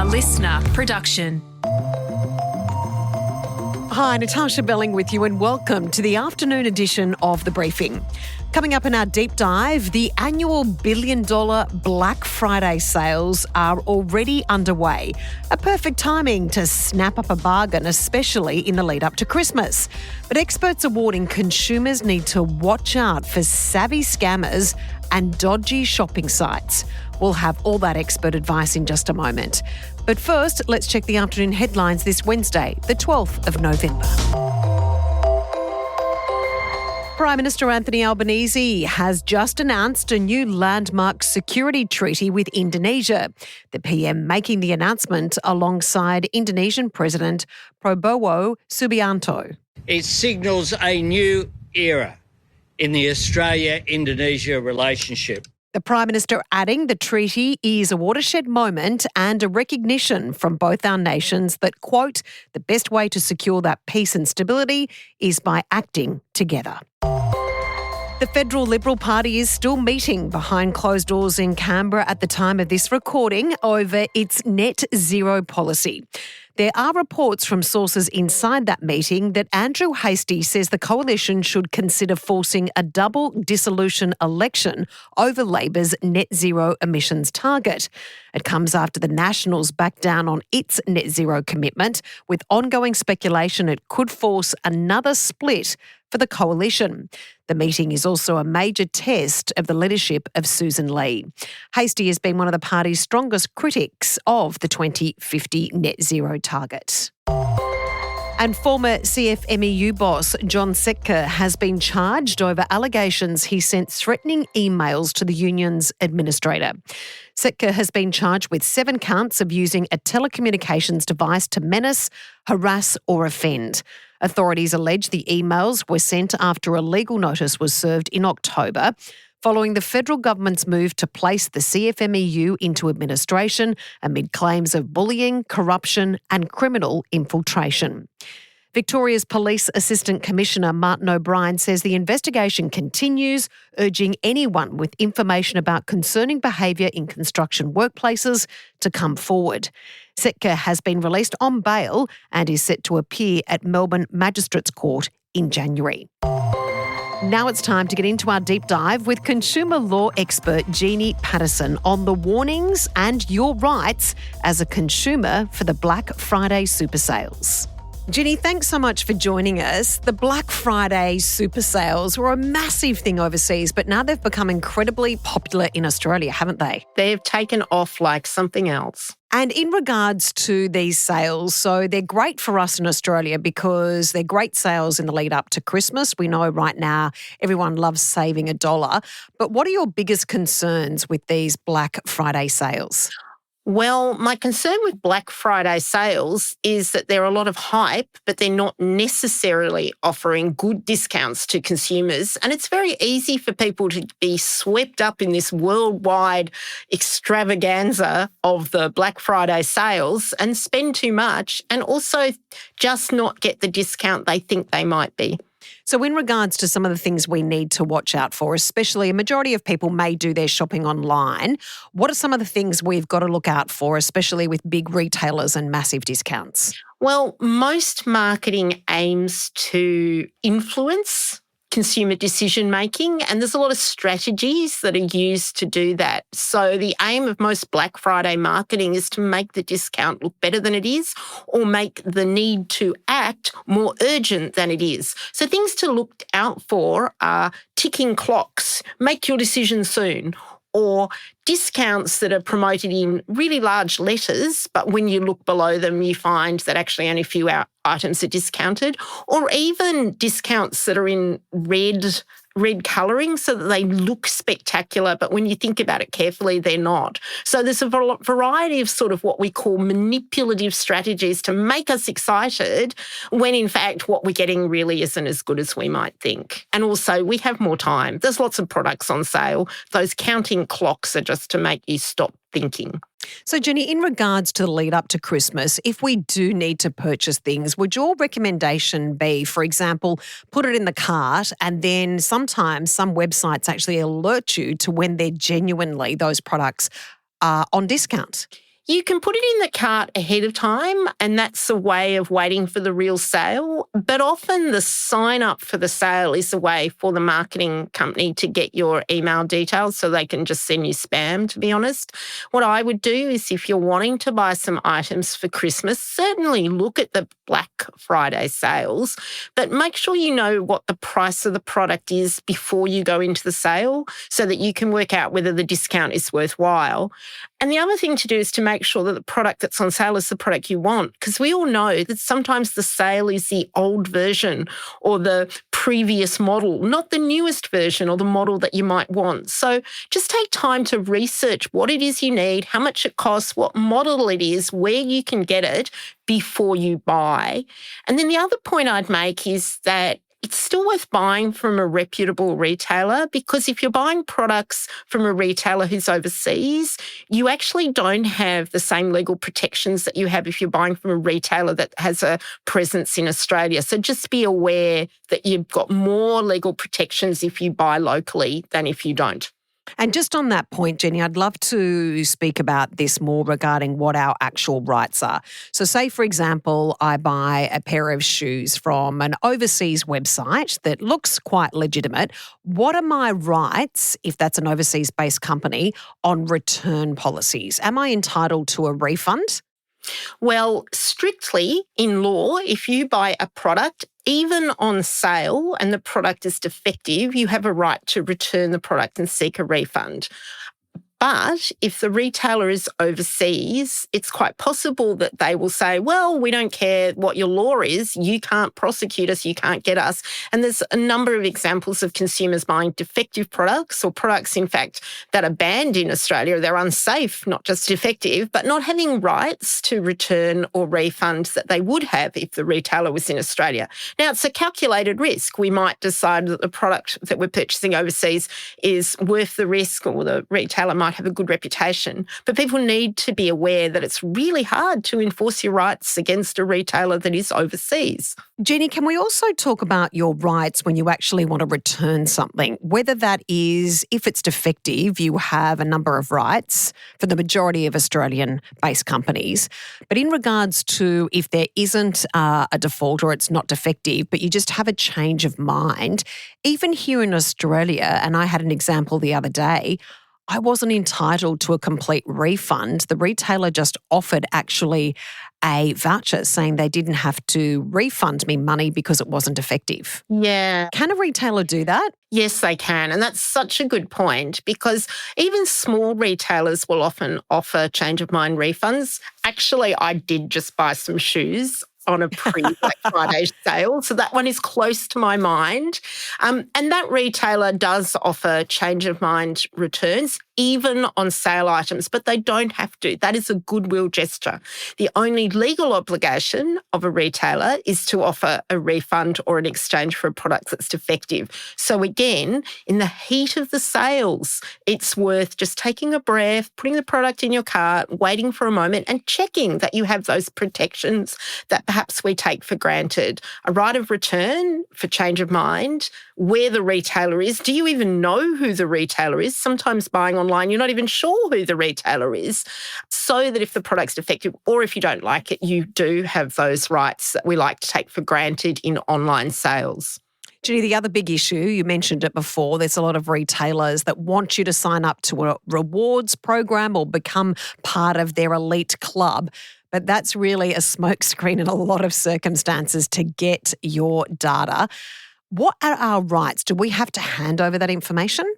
listener production. Hi, Natarsha Belling with you and welcome to the afternoon edition of The Briefing. Coming up in our deep dive, the annual billion-dollar Black Friday sales are already underway. A perfect timing to snap up a bargain, especially in the lead up to Christmas. But experts are warning consumers need to watch out for savvy scammers and dodgy shopping sites. We'll have all that expert advice in just a moment. But first, let's check the afternoon headlines this Wednesday, the 12th of November. Prime Minister Anthony Albanese has just announced a new landmark security treaty with Indonesia. The PM making the announcement alongside Indonesian President Prabowo Subianto. It signals a new era in the Australia-Indonesia relationship. The Prime Minister adding the treaty is a watershed moment and a recognition from both our nations that, quote, the best way to secure that peace and stability is by acting together. The Federal Liberal Party is still meeting behind closed doors in Canberra at the time of this recording over its net zero policy. There are reports from sources inside that meeting that Andrew Hastie says the coalition should consider forcing a double dissolution election over Labor's net zero emissions target. It comes after the Nationals backed down on its net zero commitment, with ongoing speculation it could force another split for the coalition. The meeting is also a major test of the leadership of Susan Lee. Hastie has been one of the party's strongest critics of the 2050 net zero target. And former CFMEU boss John Setka has been charged over allegations he sent threatening emails to the union's administrator. Setka has been charged with 7 counts of using a telecommunications device to menace, harass or offend. Authorities allege the emails were sent after a legal notice was served in October, following the federal government's move to place the CFMEU into administration amid claims of bullying, corruption and criminal infiltration. Victoria's Police Assistant Commissioner Martin O'Brien says the investigation continues, urging anyone with information about concerning behaviour in construction workplaces to come forward. Setka has been released on bail and is set to appear at Melbourne Magistrates Court in January. Now it's time to get into our deep dive with consumer law expert Jeannie Paterson on the warnings and your rights as a consumer for the Black Friday super sales. Jeannie, thanks so much for joining us. The Black Friday super sales were a massive thing overseas, but now they've become incredibly popular in Australia, haven't they? They've taken off like something else. And in regards to these sales, so they're great for us in Australia because they're great sales in the lead up to Christmas. We know right now everyone loves saving $1. But what are your biggest concerns with these Black Friday sales? Well, my concern with Black Friday sales is that they're a lot of hype, but they're not necessarily offering good discounts to consumers. And it's very easy for people to be swept up in this worldwide extravaganza of the Black Friday sales and spend too much and also just not get the discount they think they might be. So in regards to some of the things we need to watch out for, especially a majority of people may do their shopping online, what are some of the things we've got to look out for, especially with big retailers and massive discounts? Well, most marketing aims to influence consumer decision-making, and there's a lot of strategies that are used to do that. So the aim of most Black Friday marketing is to make the discount look better than it is or make the need to act more urgent than it is. So things to look out for are ticking clocks, make your decision soon, or discounts that are promoted in really large letters, but when you look below them, you find that actually only a few items are discounted, or even discounts that are in red colouring so that they look spectacular, but when you think about it carefully, they're not. So there's a variety of sort of what we call manipulative strategies to make us excited when in fact what we're getting really isn't as good as we might think. And also we have more time. There's lots of products on sale. Those counting clocks are just to make you stop thinking. So, Jeannie, in regards to the lead up to Christmas, if we do need to purchase things, would your recommendation be, for example, put it in the cart and then sometimes some websites actually alert you to when they're genuinely, those products are on discount? You can put it in the cart ahead of time, and that's a way of waiting for the real sale. But often the sign up for the sale is a way for the marketing company to get your email details so they can just send you spam, to be honest. What I would do is, if you're wanting to buy some items for Christmas, certainly look at the Black Friday sales, but make sure you know what the price of the product is before you go into the sale so that you can work out whether the discount is worthwhile. And the other thing to do is to make sure that the product that's on sale is the product you want, because we all know that sometimes the sale is the old version or the previous model, not the newest version or the model that you might want. So just take time to research what it is you need, how much it costs, what model it is, where you can get it before you buy. And then the other point I'd make is that it's still worth buying from a reputable retailer, because if you're buying products from a retailer who's overseas, you actually don't have the same legal protections that you have if you're buying from a retailer that has a presence in Australia. So just be aware that you've got more legal protections if you buy locally than if you don't. And just on that point, Jenny, I'd love to speak about this more regarding what our actual rights are. So say, for example, I buy a pair of shoes from an overseas website that looks quite legitimate. What are my rights, if that's an overseas-based company, on return policies? Am I entitled to a refund? Well, strictly in law, if you buy a product, even on sale, and the product is defective, you have a right to return the product and seek a refund. But if the retailer is overseas, it's quite possible that they will say, well, we don't care what your law is. You can't prosecute us. You can't get us. And there's a number of examples of consumers buying defective products, or products, in fact, that are banned in Australia. They're unsafe, not just defective, but not having rights to return or refund that they would have if the retailer was in Australia. Now, it's a calculated risk. We might decide that the product that we're purchasing overseas is worth the risk, or the retailer might have a good reputation, but people need to be aware that it's really hard to enforce your rights against a retailer that is overseas. Jeannie, can we also talk about your rights when you actually want to return something? Whether that is, if it's defective, you have a number of rights for the majority of Australian-based companies. But in regards to if there isn't a default or it's not defective, but you just have a change of mind, even here in Australia, and I had an example the other day, I wasn't entitled to a complete refund. The retailer just offered actually a voucher saying they didn't have to refund me money because it wasn't effective. Yeah. Can a retailer do that? Yes, they can. And that's such a good point, because even small retailers will often offer change of mind refunds. Actually, I did just buy some shoes on a pre-Black Friday sale. So that one is close to my mind. And that retailer does offer change of mind returns, even on sale items, but they don't have to. That is a goodwill gesture. The only legal obligation of a retailer is to offer a refund or an exchange for a product that's defective. So again, in the heat of the sales, it's worth just taking a breath, putting the product in your cart, waiting for a moment and checking that you have those protections that perhaps we take for granted. A right of return for change of mind, where the retailer is. Do you even know who the retailer is? Sometimes buying online, you're not even sure who the retailer is. So that if the product's defective or if you don't like it, you do have those rights that we like to take for granted in online sales. Judy, the other big issue, you mentioned it before, there's a lot of retailers that want you to sign up to a rewards program or become part of their elite club. But that's really a smokescreen in a lot of circumstances to get your data. What are our rights? Do we have to hand over that information?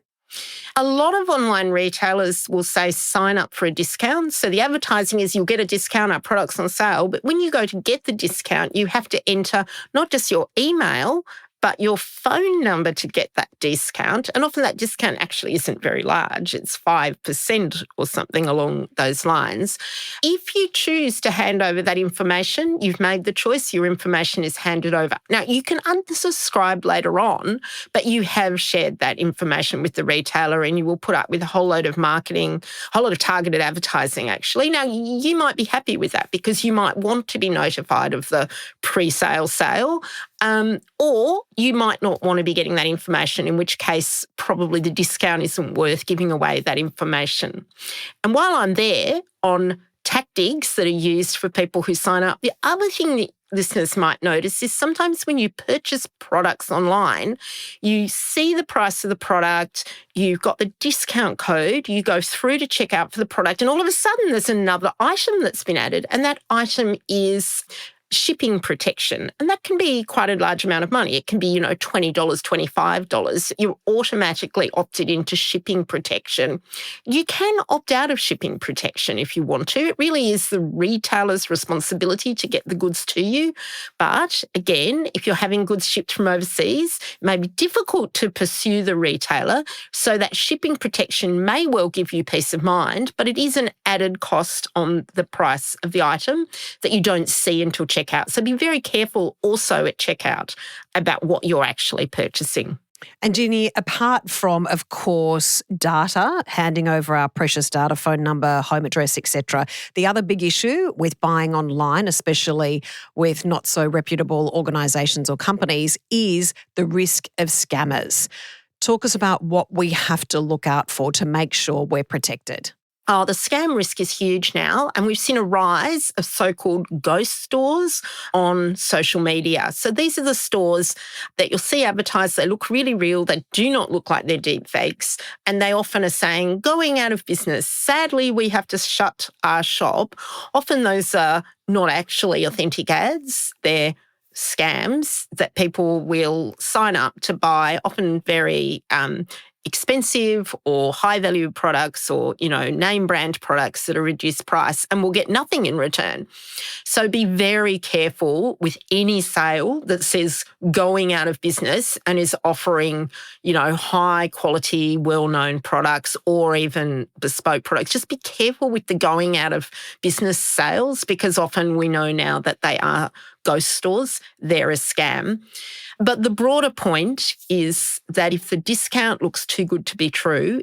A lot of online retailers will say sign up for a discount. So the advertising is you'll get a discount, our product's on sale. But when you go to get the discount, you have to enter not just your email, but your phone number to get that discount. And often that discount actually isn't very large. It's 5% or something along those lines. If you choose to hand over that information, you've made the choice, your information is handed over. Now, you can unsubscribe later on, but you have shared that information with the retailer and you will put up with a whole load of marketing, a whole lot of targeted advertising, actually. Now, you might be happy with that because you might want to be notified of the pre-sale sale. Or you might not want to be getting that information, in which case probably the discount isn't worth giving away that information. And while I'm there, on tactics that are used for people who sign up. The other thing that listeners might notice is sometimes when you purchase products online, you see the price of the product, you've got the discount code, you go through to check out for the product, and all of a sudden there's another item that's been added, and that item is shipping protection. And that can be quite a large amount of money. It can be, $20, $25. You're automatically opted into shipping protection. You can opt out of shipping protection if you want to. It really is the retailer's responsibility to get the goods to you. But again, if you're having goods shipped from overseas, it may be difficult to pursue the retailer. So that shipping protection may well give you peace of mind, but it is an added cost on the price of the item that you don't see until checkout. So be very careful also at checkout about what you're actually purchasing. And Jeannie, apart from, of course, data, handing over our precious data, phone number, home address, etc., the other big issue with buying online, especially with not so reputable organisations or companies, is the risk of scammers. Talk us about what we have to look out for to make sure we're protected. Oh, the scam risk is huge now, and we've seen a rise of so-called ghost stores on social media. So these are the stores that you'll see advertised. They look really real. They do not look like they're deep fakes, and they often are saying, going out of business. Sadly, we have to shut our shop. Often those are not actually authentic ads. They're scams that people will sign up to buy, often very expensive or high-value products or, name brand products that are reduced price, and will get nothing in return. So be very careful with any sale that says going out of business and is offering, high-quality, well-known products or even bespoke products. Just be careful with the going out of business sales, because often we know now that they are ghost stores. They're a scam. But the broader point is that if the discount looks too good to be true,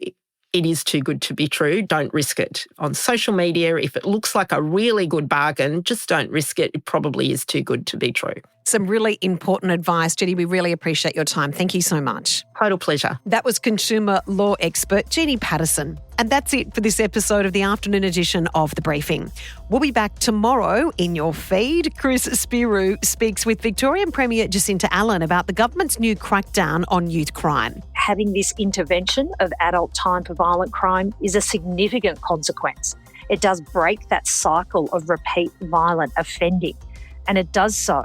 it is too good to be true. Don't risk it. On social media, if it looks like a really good bargain, just don't risk it. It probably is too good to be true. Some really important advice, Jeannie. We really appreciate your time. Thank you so much. Total pleasure. That was consumer law expert Jeannie Paterson. And that's it for this episode of the afternoon edition of The Briefing. We'll be back tomorrow in your feed. Chris Spiro speaks with Victorian Premier Jacinta Allen about the government's new crackdown on youth crime. Having this intervention of adult time for violent crime is a significant consequence. It does break that cycle of repeat violent offending, and it does so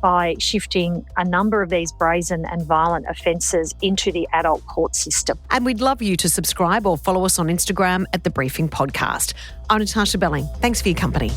by shifting a number of these brazen and violent offences into the adult court system. And we'd love you to subscribe or follow us on Instagram at The Briefing Podcast. I'm Natarsha Belling. Thanks for your company.